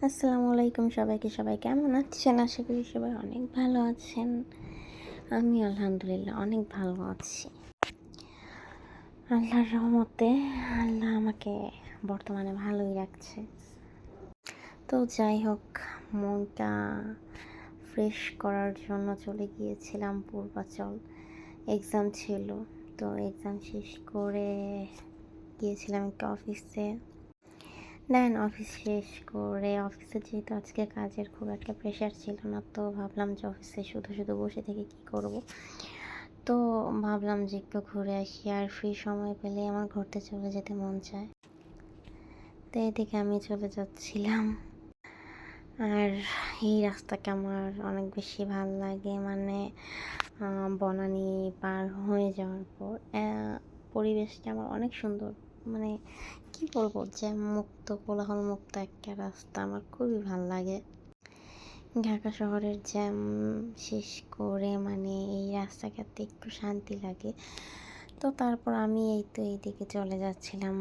আসসালামু আলাইকুম সবাইকে। সবাই কেমন আছেন? আশা করি সবাই অনেক ভালো আছেন। আমি আলহামদুলিল্লাহ অনেক ভালো আছি। আল্লাহর রহমতে আল্লাহ আমাকে বর্তমানে ভালোই রাখছে। তো যাই হোক, মনটা ফ্রেশ করার জন্য চলে গিয়েছিলাম পূর্বাচল। এক্সাম ছিল, তো এক্সাম শেষ করে গিয়েছিলাম একটা অফিসে। দেন অফিস শেষ করে অফিসে যেহেতু আজকে কাজের খুব একটা প্রেশার ছিল না, তো ভাবলাম যে অফিসে শুধু শুধু বসে থেকে কী করব। তো ভাবলাম যে একটু ঘুরে আসি, আর ফ্রি সময় পেলে আমার ঘুরতে চলে যেতে মন চায়। তো এদিকে আমি চলে যাচ্ছিলাম, আর এই রাস্তাটা আমার অনেক বেশি ভাল লাগে। মানে বনানী পার হয়ে যাওয়ার পর পরিবেশটা আমার অনেক সুন্দর। মানে কি বলবো, যে মুক্ত, কোলাহল মুক্ত একটা রাস্তা আমার খুবই ভাল লাগে। ঢাকা শহরের জ্যাম শেষ করে মানে এই রাস্তাটাতে একটু শান্তি লাগে। তো তারপর আমি এইদিকে চলে যাচ্ছিলাম,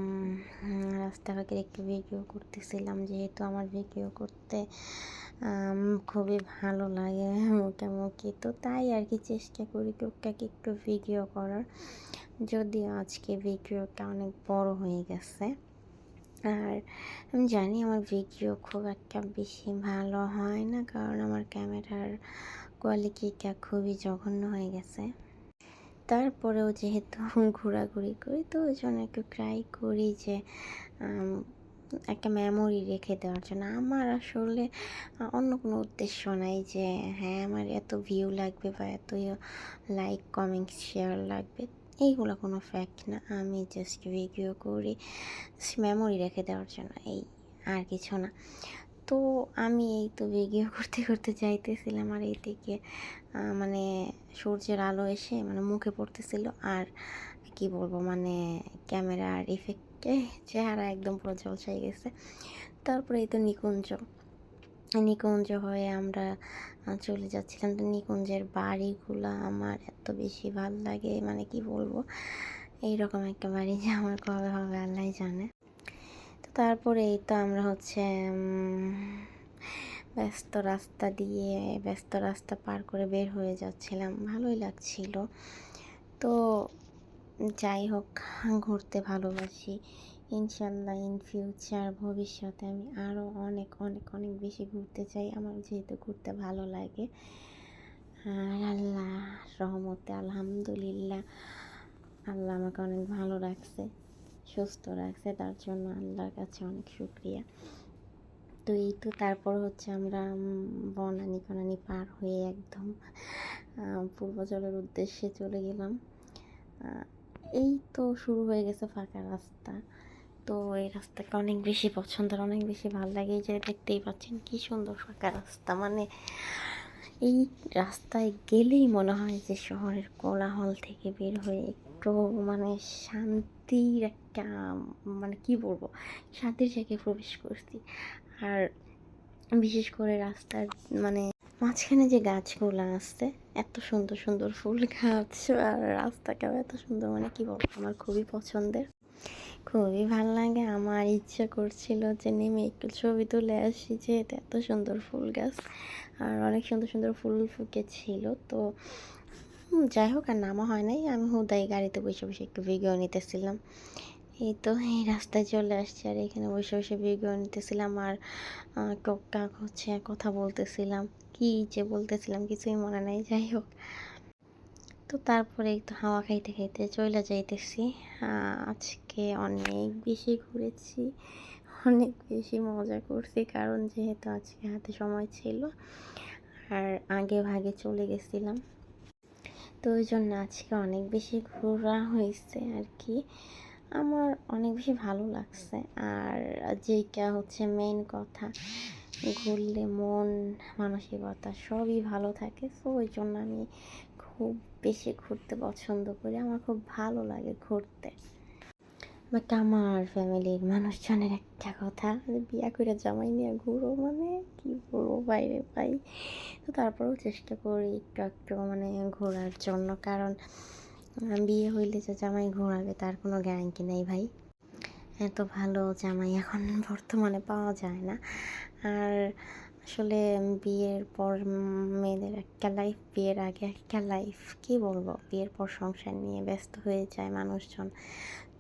রাস্তাঘাটে একটু ভিডিও করতেছিলাম, যেহেতু আমার ভিডিও করতে খুবই ভালো লাগে মোটামুটি। তো তাই আর কি চেষ্টা করি টুকটাক একটু ভিডিও করার, যদিও আজকে ভিডিওটা অনেক বড় হয়ে গেছে। আর আমি জানি আমার ভিডিও খুব একটা বেশি ভালো হয় না, কারণ আমার ক্যামেরার কোয়ালিটিটা খুবই জঘন্য হয়ে গেছে। তারপরেও যেহেতু ঘোরাঘুরি করি, তো ওই জন্য একটু ট্রাই করি যে একটা মেমোরি রেখে দেওয়ার জন্য। আমার আসলে অন্য কোনো উদ্দেশ্য নাই যে হ্যাঁ আমার এত ভিউ লাগবে বা এত লাইক কমেন্ট শেয়ার লাগবে, এইগুলো কোনো ফ্যাক্ট না। আমি জাস্ট ভিডিও করি মেমোরি রেখে দেওয়ার জন্য, এই আর কিছু না। তো আমি এই তো ভিডিও করতে করতে যাইতেছিলাম, আর এইদিকে মানে সূর্যের আলো এসে মানে মুখে পড়তেছিল, আর কি বলবো মানে ক্যামেরার ইফেক্টে চেহারা একদম পুরো ঝলসাই গেছে। তারপরে এই তো নিকুঞ্জ হয়ে আমরা চলে যাচ্ছিলাম। তো নিকুঞ্জের বাড়িগুলো আমার এত বেশি ভাল লাগে, মানে কি বলবো, এইরকম একটা বাড়ি যে আমার কবে হবে আল্লাহ জানে। তো তারপরে এই তো আমরা হচ্ছে ব্যস্ত রাস্তা পার করে বের হয়ে যাচ্ছিলাম, ভালোই লাগছিল। তো যাই হোক, ঘুরতে ভালোবাসি। ইনশাল্লাহ ইন ফিউচার ভবিষ্যতে আমি আরও অনেক অনেক অনেক বেশি ঘুরতে চাই, আমার যেহেতু ঘুরতে ভালো লাগে। আর আল্লাহ রহমতে আলহামদুলিল্লাহ আল্লাহ আমাকে অনেক ভালো রাখছে, সুস্থ রাখছে, তার জন্য আল্লাহর কাছে অনেক শুকরিয়া। তো এই তো তারপর হচ্ছে আমরা বনানী পার হয়ে একদম পূর্বাচলের উদ্দেশ্যে চলে গেলাম। এই তো শুরু হয়ে গেছে ফাঁকা রাস্তা। তো এই রাস্তাটা অনেক বেশি পছন্দের, অনেক বেশি ভালো লাগে। এই যে দেখতেই পাচ্ছেন কি সুন্দর ফাঁকা রাস্তা, মানে এই রাস্তায় গেলেই মনে হয় যে শহরের কোলাহল থেকে বের হয়ে একটু মানে শান্তির একটা, মানে কি বলবো, শান্তির জায়গায় প্রবেশ করছি। আর বিশেষ করে রাস্তার মানে মাঝখানে যে গাছগুলো আছে, এত সুন্দর সুন্দর ফুল গাছ, আর রাস্তাটাও এত সুন্দর, মানে কি বলবো, আমার খুবই পছন্দের, খুবই ভালো লাগে। আমার ইচ্ছা করছিল যে নেমে একটু ছবি তুলে আসি, যেহেতু এত সুন্দর ফুল গাছ আর অনেক সুন্দর সুন্দর ফুল ফুটেছিল। তো যাই হোক, আর নামা হয় নাই, আমি হুদাই গাড়িতে বসে বসে একটু ভিডিও নিতেছিলাম। এই তো এই রাস্তায় চলে আসছি, আর এখানে বসে বসে ভিডিও নিতেছিলাম, আর টুকটাক হচ্ছে কথা বলতেছিলাম, কি যে বলতেছিলাম কিছুই মনে নাই। যাই হোক, তো তারপরে একটু হাওয়া খাইতে খাইতে চলে যাইতেছি। আজকে অনেক বেশি ঘুরেছি, অনেক বেশি মজা করছি, কারণ যেহেতু আজকে হাতে সময় ছিল আর আগে ভাগে চলে গেছিলাম, তো ওই জন্য আজকে অনেক বেশি ঘোরা হয়েছে আর কি। আমার অনেক বেশি ভালো লাগছে। আর যেইটা হচ্ছে মেইন কথা, ঘুরলে মন মানসিকতা সবই ভালো থাকে। তো ওই জন্য আমি খুব বেশি ঘুরতে পছন্দ করি, আমার খুব ভালো লাগে ঘুরতে। বাট আমার ফ্যামিলির মানুষজনের একটা কথা, বিয়া করে জামাই নিয়ে ঘুরো, মানে কি বলবো বাইরে পাই। তো তারপরেও চেষ্টা করি একটু একটু মানে ঘোরার জন্য, কারণ বিয়ে হইলে যে জামাই ঘোরাবে তার কোনো গ্যারান্টি নেই ভাই। এত ভালো জামাই এখন বর্তমানে পাওয়া যায় না। আর আসলে বিয়ের পর মেয়েদের একটা লাইফ, বিয়ের আগে একটা লাইফ, কী বলবো, বিয়ের পর সংসার নিয়ে ব্যস্ত হয়ে যায় মানুষজন।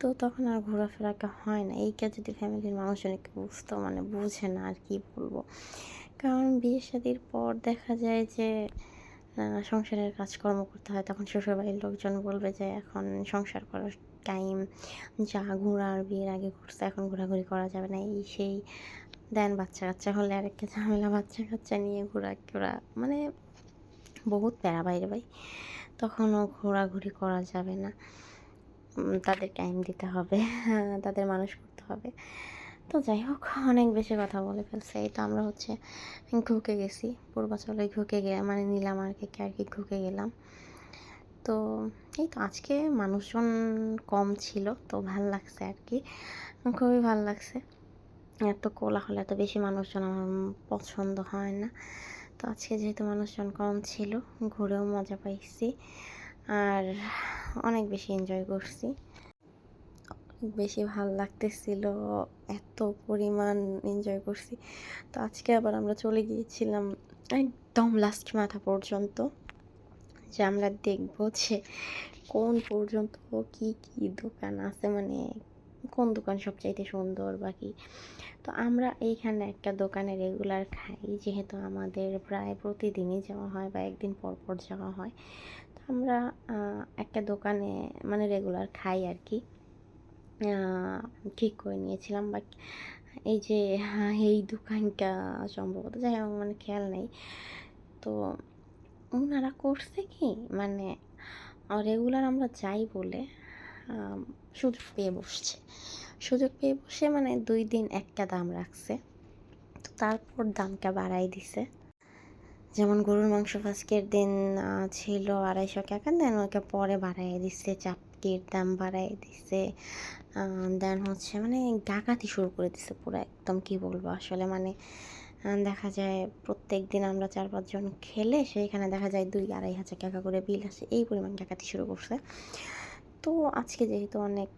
তো তখন আর ঘোরাফেরাটা হয় না। এইটা যদি ফ্যামিলির মানুষজন একটু বুঝতো, মানে বুঝে না আর কি বলবো। কারণ বিয়ে শাদির পর দেখা যায় যে সংসারের কাজকর্ম করতে হয়, তখন শ্বশুরবাড়ির লোকজন বলবে যে এখন সংসার করার টাইম, যা ঘোরার বিয়ের আগে ঘুরছে এখন ঘোরাঘুরি করা যাবে না, এই সেই। দেন বাচ্চা কাচ্চা হলে আরেকটা ঝামেলা, বাচ্চা কাচ্চা নিয়ে ঘোরা মানে বহুত প্যারা বাইরে ভাই। তখনও ঘোরাঘুরি করা যাবে না, তাদের টাইম দিতে হবে, তাদের মানুষ করতে হবে। তো যাই হোক, অনেক বেশি কথা বলে ফেলছে। এই তো আমরা হচ্ছে ঘুরতে গেছি, পূর্বাচলে ঘুরতে গিয়ে মানে নিলাম আর কি ঘুরতে গেলাম। তো এই তো আজকে মানুষজন কম ছিল, তো ভাল লাগছে আর কি, খুবই ভাল লাগছে। এত কোলাহল, এত বেশি মানুষজন আমার পছন্দ হয় না। তো আজকে যেহেতু মানুষজন কম ছিল, ঘুরেও মজা পাইছি আর অনেক বেশি এনজয় করছি। বেশি ভাল লাগতেছিল, এত পরিমাণ এনজয় করছি। তো আজকে আবার আমরা চলে গিয়েছিলাম একদম লাস্ট মাথা পর্যন্ত, যে আমরা দেখবো যে কোন পর্যন্ত কি কি দোকান আছে, মানে কোন দোকান সবচাইতে সুন্দর বা কি। তো আমরা এইখানে একটা দোকানে রেগুলার খাই, যেহেতু আমাদের প্রায় প্রতিদিনই যাওয়া হয় বা একদিন পর পর যাওয়া হয়। তো আমরা একটা দোকানে মানে রেগুলার খাই আর কি, ঠিক করে নিয়েছিলাম। বাট এই যে এই দোকানটা সম্ভবত, যাই হোক মানে খেয়াল নেই। তো ওনারা করছে কি, মানে রেগুলার আমরা যাই বলে সুযোগ পেয়ে বসে মানে 2 দিন একটা দাম রাখছে, তো তারপর দামটা বাড়াই দিছে। যেমন গরুর মাংস আজকের দিন ছিল 250 টাকা, দেন ওইটা পরে বাড়াই দিচ্ছে, চাপটির দাম বাড়াই দিচ্ছে। দেন হচ্ছে মানে ডাকাতি শুরু করে দিছে পুরো, একদম কি বলবো আসলে, মানে দেখা যায় প্রত্যেক দিন আমরা 4-5 জন খেলে সেইখানে দেখা যায় 2-2.5 হাজার টাকা করে বিল আসে, এই পরিমাণ ডাকাতি শুরু করছে। তো আজকে যেহেতু অনেক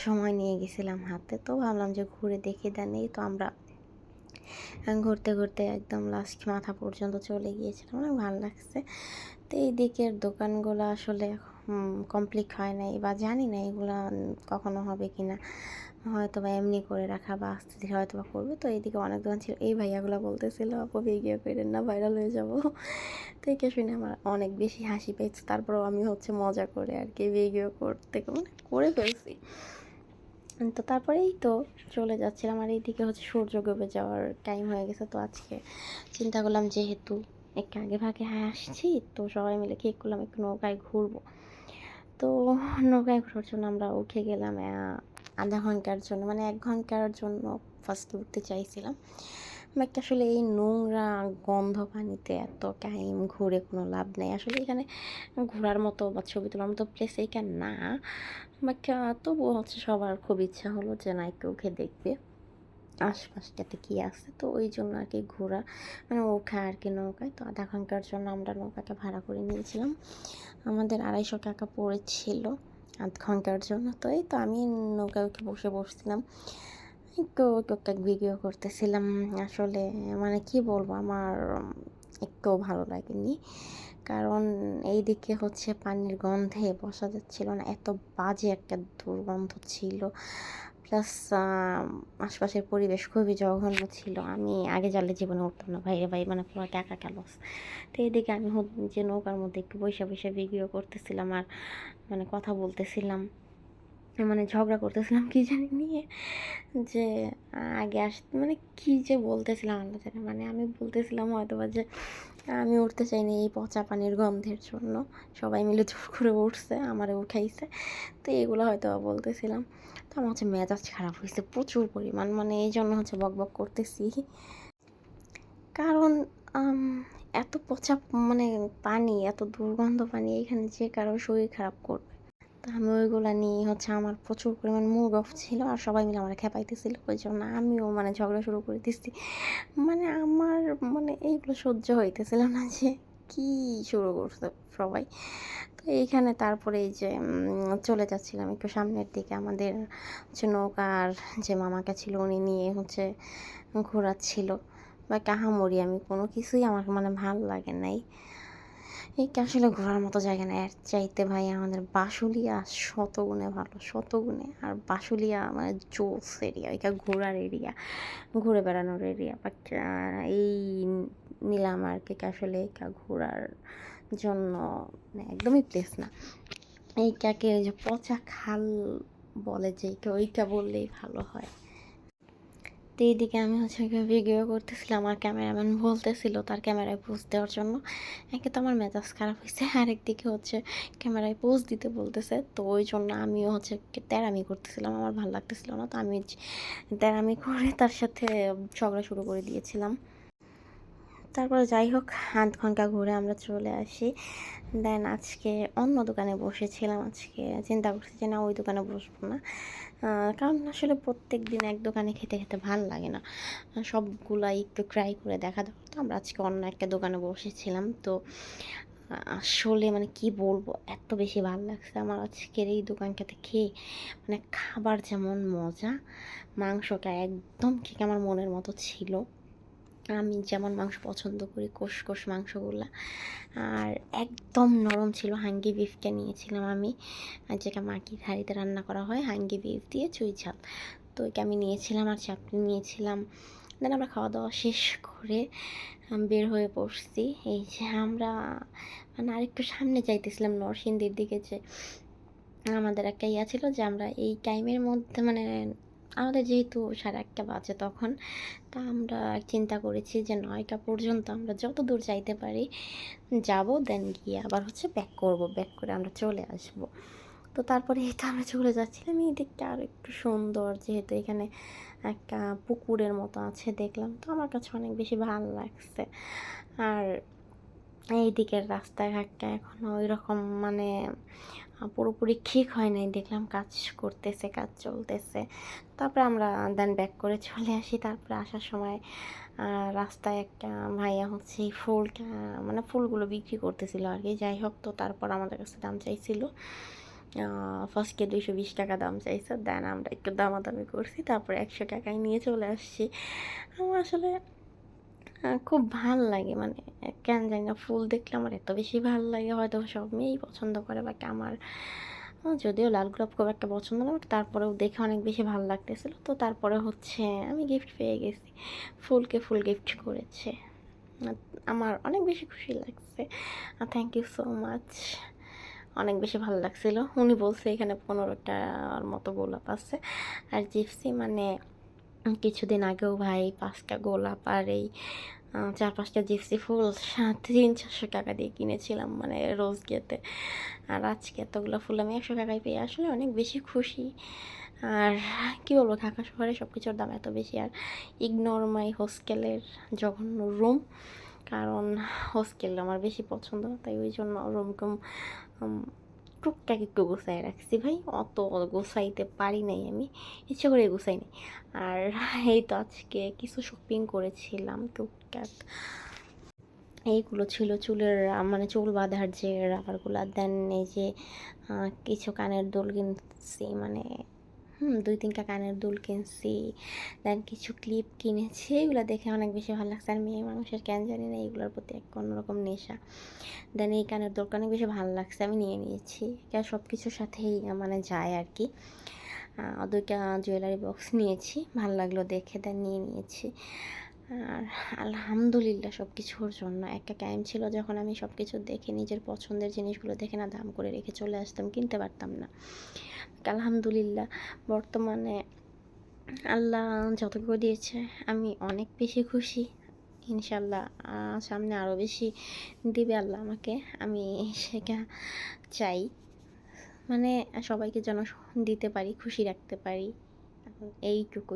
সময় নিয়ে গেছিলাম হাতে, তো ভাবলাম যে ঘুরে দেখে দেন। এই তো আমরা ঘুরতে ঘুরতে একদম লাস্ট মাথা পর্যন্ত চলে গিয়েছিলাম, অনেক ভালো লাগছে। তো এই দিকের দোকানগুলো আসলে কমপ্লিট হয় নাই, বা জানি না এগুলো কখনো হবে কি না, হয়তো বা এমনি করে রাখা বা আস্তে ধীরে হয়তো বা করবে। তো এইদিকে অনেক দোকান ছিল, এই ভাইয়াগুলো বলতেছিল আপু ভিডিও করেন না, ভাইরাল হয়ে যাব। তো এটা শুনে আমার অনেক বেশি হাসি পেয়েছে, তারপরেও আমি হচ্ছে মজা করে আর কি ভিডিও করতে মানে করে ফেলছি। তো তারপরে এই তো চলে যাচ্ছিলাম, আর এইদিকে হচ্ছে সূর্য ডুবে যাওয়ার টাইম হয়ে গেছে। তো আজকে চিন্তা করলাম যেহেতু একটু আগে ভাগে আসছি, তো সবাই মিলে ঠিক করলাম একটু নৌকায় ঘুরবো। তো নৌকায় ঘোরার জন্য আমরা উঠে গেলাম আধা ঘন্টার জন্য, মানে 1 ঘন্টার জন্য ফার্স্ট উঠতে চাইছিলাম। বাট আসলে এই নোংরা গন্ধ পানিতে এত টাইম ঘুরে কোনো লাভ নেই আসলে। এখানে ঘোরার মতো বা ছবি তোলার মতো প্লেস এইখানে না, বাট তবুও হচ্ছে সবার খুব ইচ্ছা হলো যে না একটু উঠে দেখবে আশপাশটাতে কী আছে। তো ওই জন্য আর কি ঘোরা, মানে ওঠা আর কি নৌকায়। তো আধা ঘন্টার জন্য আমরা নৌকাটা ভাড়া করে নিয়েছিলাম, আমাদের 250 টাকা পড়েছিল 1/2 ঘন্টার জন্য। তো এই তো আমি নৌকায় উঠে বসছিলাম, একটু টুকটাক ভিডিও করতেছিলাম। আসলে মানে কি বলবো, আমার একটুও ভালো লাগেনি, কারণ এইদিকে হচ্ছে পানির গন্ধে বসা যাচ্ছিল না, এত বাজে একটা দুর্গন্ধ ছিল। প্লাস আশপাশের পরিবেশ খুবই জঘন্য ছিল। আমি আগে জানলে জীবনে উঠতাম না ভাইরে ভাই, মানে পুরো টাকা লস। তো এইদিকে আমি যে নৌকার মধ্যে একটু বসে ভিডিও করতেছিলাম আর মানে কথা বলতেছিলাম, মানে ঝগড়া করতেছিলাম কি জানি নিয়ে, যে আগে মানে কি যে বলতেছিলাম আল্লাহ জানে। মানে আমি বলতেছিলাম হয়তো বা যে আমি উঠতে চাইনি এই পচা পানির গন্ধের জন্য, সবাই মিলে জোর করে উঠছে, আমারে উঠাইছে। তো এগুলো হয়তো বা বলতেছিলাম। তো আমার হচ্ছে মেজাজ খারাপ হয়েছে প্রচুর পরিমাণ, মানে এই জন্য হচ্ছে বকবক করতেছি। কারণ এত পচা মানে পানি, এত দুর্গন্ধ পানি, এখানে যে কারো শরীর খারাপ করবে। তো আমি ওইগুলো নিয়ে হচ্ছে আমার প্রচুর পরিমাণ মুড অফ ছিল, আর সবাই মিলে আমার খেপাইতেছিল, ওই জন্য আমিও মানে ঝগড়া শুরু করে দিচ্ছি। মানে আমার মানে এইগুলো সহ্য হইতেছিল না, যে কী শুরু করছে সবাই। তো এইখানে তারপরে এই যে চলে যাচ্ছিলাম একটু সামনের দিকে। আমাদের হচ্ছে নৌকার যে মামাকা ছিল উনি নিয়ে হচ্ছে ঘোরাচ্ছিল। বা আহামরি আমি কোনো কিছুই আমার মানে ভাল লাগে নাই। এইটা আসলে ঘোরার মতো জায়গা না। এর চাইতে ভাই আমাদের বাসুলিয়া শতগুণে ভালো, শতগুণে। আর বাসুলিয়া মানে জোস এরিয়া, এটা ঘোরার এরিয়া, ঘুরে বেড়ানোর এরিয়া। বাট এই নীলামারকে আসলে এটা ঘোরার জন্য মানে একদমই প্লেস না। এইটাকে ওই যে পচা খাল বলে যে ওইটা বললেই ভালো হয়। তো এইদিকে আমি হচ্ছে ভিডিও করতেছিলাম, আমার ক্যামেরাম্যান বলতেছিল তার ক্যামেরায় পোজ দেওয়ার জন্য। একে তো আমার মেজাজ খারাপ হয়েছে, আরেকদিকে হচ্ছে ক্যামেরায় পোজ দিতে বলতেছে। তো ওই জন্য আমিও হচ্ছে তেড়ামি করতেছিলাম, আমার ভালো লাগতেছিল না। তো আমি তেড়ামি করে তার সাথে ঝগড়া শুরু করে দিয়েছিলাম। তারপরে যাই হোক ৮ ঘন্টা ঘুরে আমরা চলে আসি। দেন আজকে অন্য দোকানে বসেছিলাম। আজকে চিন্তা করছি যে না ওই দোকানে বসবো না, কারণ আসলে প্রত্যেক দিন এক দোকানে খেতে খেতে ভাল লাগে না, সবগুলাই একটু ট্রাই করে দেখা দরকার। তো আমরা আজকে অন্য একটা দোকানে বসেছিলাম। তো আসলে মানে কি বলবো, এত বেশি ভালো লাগছে আমার আজকের এই দোকানটাতে খেয়ে। মানে খাবার যেমন মজা, মাংসটা একদম ঠিক আমার মনের মতো ছিল। আমি যেমন মাংস পছন্দ করি, কষ কষ মাংসগুলা, আর একদম নরম ছিল। হাঙ্গি বিফটা নিয়েছিলাম আমি, যেটা মাটির হাঁড়িতে রান্না করা হয়, হাঙ্গি বিফ দিয়ে চুই ঝাল। তো এটা আমি নিয়েছিলাম, আর চাটনি নিয়েছিলাম। দেন আমরা খাওয়া দাওয়া শেষ করে বের হয়ে পড়ছি। এই যে আমরা মানে আরেকটু সামনে যাইতেছিলাম নরসিংদীর দিকে, যে আমাদের একটা ইয়া ছিল যে আমরা এই টাইমের মধ্যে মানে আমাদের যেহেতু 1:30 বাজে তখন, তা আমরা চিন্তা করেছি যে 9টা পর্যন্ত আমরা যত দূর যাইতে পারি যাব, দেন গিয়ে আবার হচ্ছে ব্যাক করব, ব্যাক করে আমরা চলে আসব। তো তারপরে এই তো আমরা চলে যাচ্ছিলাম। এই দিকটা আরও একটু সুন্দর, যেহেতু এখানে একটা পুকুরের মতো আছে দেখলাম, তো আমার কাছে অনেক বেশি ভালো লাগছে। আর এই দিকের রাস্তাঘাটটা এখনও ওই রকম মানে পুরোপুরি ঠিক হয় নাই, দেখলাম কাজ করতেছে, কাজ চলতেছে। তারপরে আমরা দেন ব্যাক করে চলে আসি। তারপরে আসার সময় রাস্তায় একটা ভাইয়া হচ্ছে এই ফুলটা মানে ফুলগুলো বিক্রি করতেছিল আর কি। যাই হোক, তো তারপর আমাদের কাছে দাম চাইছিল, ফার্স্টে 220 টাকা দাম চাইছে। দেন আমরা একটু দামাদামি করছি, তারপরে 100 টাকায় নিয়ে চলে আসছি। আমার আসলে খুব ভাল লাগে, মানে কেন জানি না, ফুল দেখলে আমার এত বেশি ভাল লাগে। হয়তো সব মেয়েই পছন্দ করে, বাট আমার যদিও লাল গোলাপ খুব একটা পছন্দ না, বাট তারপরেও দেখে অনেক বেশি ভালো লাগতেছিলো। তো তারপরে হচ্ছে আমি গিফট পেয়ে গেছি, ফুলকে ফুল গিফট করেছে। আমার অনেক বেশি খুশি লাগছে। থ্যাংক ইউ সো মাচ, অনেক বেশি ভালো লাগছিলো। উনি বলছে এখানে 15টার মতো গোলাপ আছে, আর জিপসি মানে কিছুদিন আগেও ভাই 5টা গোলাপ আর এই 4-5টা জিপসি ফুল 300-400 টাকা দিয়ে কিনেছিলাম মানে রোজ গেতে। আর আজকে এতগুলো ফুল আমি 100 টাকায় পেয়ে আসলে অনেক বেশি খুশি। আর কী বলবো, ঢাকা শহরে সব কিছুর দাম এত বেশি, আর ইগনোর মাই হোস্টেলের জঘন্য রুম, কারণ হোস্টেল আমার বেশি পছন্দ না, তাই ওই জন্য রুম টুম টুকটাক একটু গুছাই রাখছি ভাই, অত গোছাইতে পারি নাই, আমি ইচ্ছে করে গুছাই নাই। আর এই তো আজকে কিছু শপিং করেছিলাম টুকটাক, এইগুলো ছিল চুলের মানে চুল বাঁধার যে রাবারগুলো। দেন এই যে কিছু কানের দুল কিনছি, মানে 2-3টা কানের দুল কিনছি। দেন কিছু ক্লিপ কিনেছি, এগুলো দেখে অনেক বেশি ভালো লাগছে। আর মেয়ে মানুষের কেন জানি না এইগুলোর প্রতি এক অন্যরকম নেশা। দেন এই কানের দুলটা অনেক বেশি ভালো লাগছে, আমি নিয়ে নিয়েছি। এটা সব কিছুর সাথেই মানে যায় আর কি। 2টা জুয়েলারি বক্স নিয়েছি, ভালো লাগলো দেখে, দেন নিয়ে নিয়েছি। আর আলহামদুলিল্লাহ সব কিছুর জন্য একটা টাইম ছিল যখন আমি সব কিছু দেখে নিজের পছন্দের জিনিসগুলো দেখে না দাম করে রেখে চলে আসতাম, কিনতে পারতাম না। আলহামদুলিল্লাহ বর্তমানে আল্লাহ যতটুকু দিয়েছে আমি অনেক বেশি খুশি। ইনশাল্লাহ সামনে আরও বেশি দিবে আল্লাহ আমাকে, আমি সেটা চাই। মানে সবাইকে যেন দিতে পারি, খুশি রাখতে পারি, এইটুকু।